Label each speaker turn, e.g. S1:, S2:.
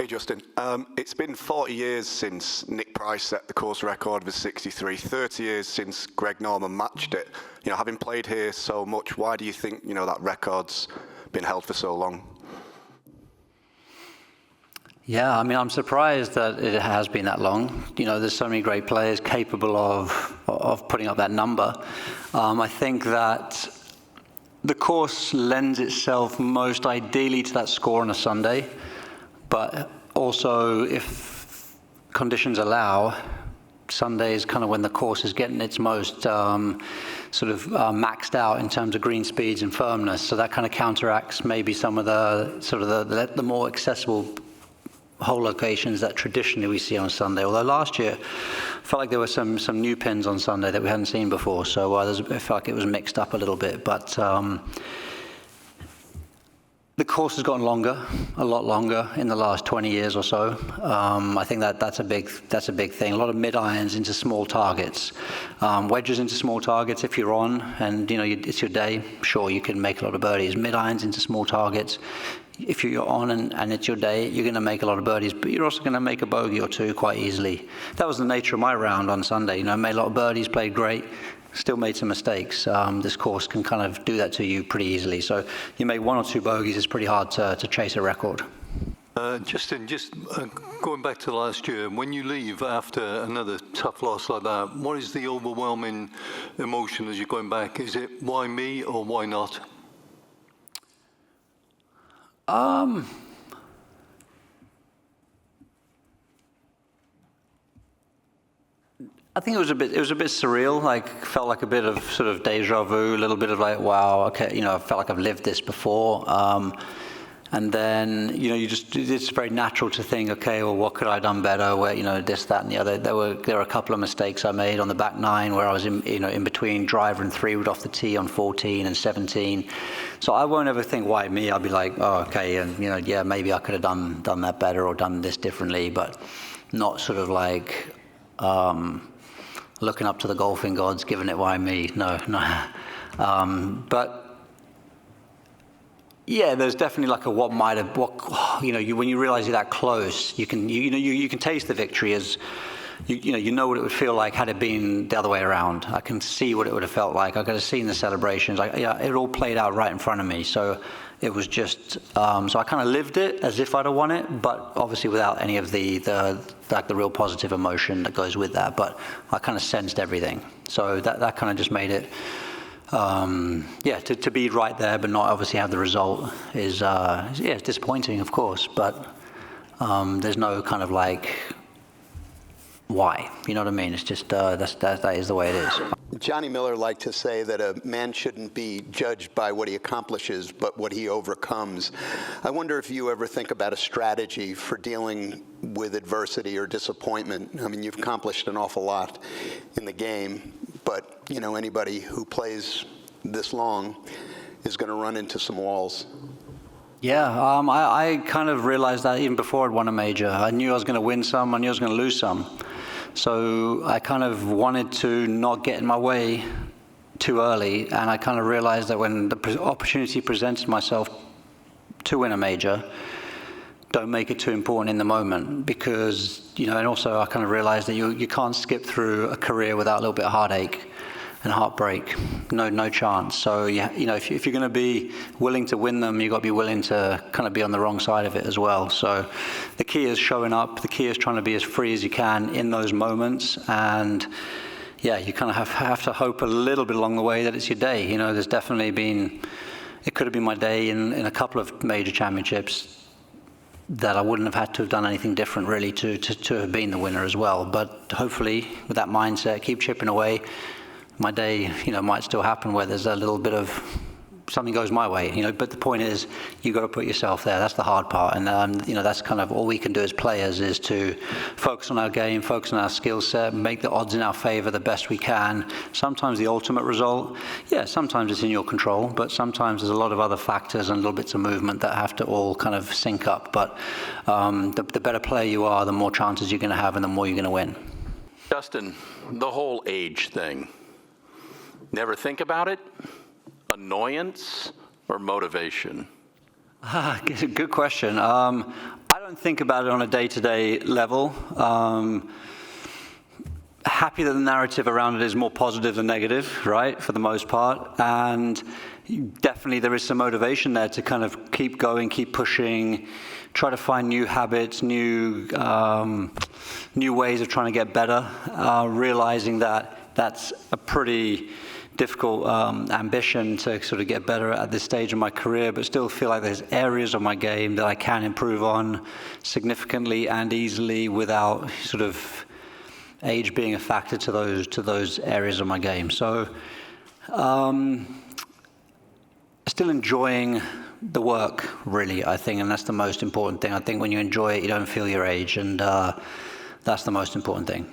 S1: Hey Justin, it's been 40 years since Nick Price set the course record with 63, 30 years since Greg Norman matched it. Having played here so much, why do you think, that record's been held for so long?
S2: Yeah, I'm surprised that it has been that long. There's so many great players capable of putting up that number. I think that the course lends itself most ideally to that score on a Sunday, but also if conditions allow, Sunday is kind of when the course is getting its most maxed out in terms of green speeds and firmness. So that kind of counteracts maybe some of the more accessible hole locations that traditionally we see on Sunday. Although last year, I felt like there were some new pins on Sunday that we hadn't seen before. So I felt like it was mixed up a little bit. But the course has gotten longer, a lot longer in the last 20 years or so. I think that's a big thing. A lot of mid-irons into small targets, wedges into small targets. If you're on and it's your day, sure, you can make a lot of birdies. Mid-irons into small targets. If you're on and it's your day, you're going to make a lot of birdies, but you're also going to make a bogey or two quite easily. That was the nature of my round on Sunday. Made a lot of birdies, played great. Still made some mistakes. This course can kind of do that to you pretty easily. So you make one or two bogeys, it's pretty hard to chase a record.
S3: Justin, just going back to last year, when you leave after another tough loss like that, what is the overwhelming emotion as you're going back? Is it why me or why not?
S2: I think it was a bit surreal. Felt like a bit of sort of deja vu, a little bit of like, wow, okay, I felt like I've lived this before. And then, it's very natural to think, okay, well, what could I have done better? Where, this, that, and the other. There were a couple of mistakes I made on the back nine where I was in between driver and 3 wood off the tee on 14 and 17. So I won't ever think, why me? I'll be like, oh, okay, and yeah, maybe I could have done that better or done this differently, but not sort of like looking up to the golfing gods, giving it why me. No. But yeah, there's definitely like a when you realize you're that close, you can taste the victory as you know what it would feel like had it been the other way around. I can see what it would have felt like. I could have seen the celebrations. It all played out right in front of me. So it was just so I kind of lived it as if I'd have won it, but obviously without any of the real positive emotion that goes with that. But I kind of sensed everything. So that kind of just made it. To be right there but not obviously have the result is it's disappointing, of course, but there's no kind of like why, you know what I mean? It's just that is the way it is.
S4: Johnny Miller liked to say that a man shouldn't be judged by what he accomplishes, but what he overcomes. I wonder if you ever think about a strategy for dealing with adversity or disappointment. You've accomplished an awful lot in the game, but anybody who plays this long is going to run into some walls.
S2: Yeah, I kind of realized that even before I'd won a major. I knew I was going to win some, I knew I was going to lose some. So I kind of wanted to not get in my way too early, and I kind of realized that when the opportunity presented myself to win a major, don't make it too important in the moment, because, and also I kind of realized that you can't skip through a career without a little bit of heartache and heartbreak. No chance. So if you're going to be willing to win them, you've got to be willing to kind of be on the wrong side of it as well. So the key is showing up. The key is trying to be as free as you can in those moments. And yeah, you kind of have to hope a little bit along the way that it's your day. There's definitely been, it could have been my day in a couple of major championships that I wouldn't have had to have done anything different really to have been the winner as well. But hopefully with that mindset, keep chipping away. My day, might still happen where there's a little bit of something goes my way, but the point is you've got to put yourself there. That's the hard part. And, that's kind of all we can do as players is to focus on our game, focus on our skill set, make the odds in our favor the best we can. Sometimes the ultimate result, sometimes it's in your control, but sometimes there's a lot of other factors and little bits of movement that have to all kind of sync up. But the better player you are, the more chances you're going to have and the more you're going to win.
S5: Justin, the whole age thing. Never think about it? Annoyance or motivation?
S2: Good question. I don't think about it on a day-to-day level. Happy that the narrative around it is more positive than negative, right, for the most part. And definitely there is some motivation there to kind of keep going, keep pushing, try to find new habits, new ways of trying to get better, realizing that that's a pretty difficult ambition to sort of get better at this stage of my career, but still feel like there's areas of my game that I can improve on significantly and easily without sort of age being a factor to those areas of my game. So still enjoying the work, really, I think, and that's the most important thing. I think when you enjoy it, you don't feel your age, and that's the most important thing.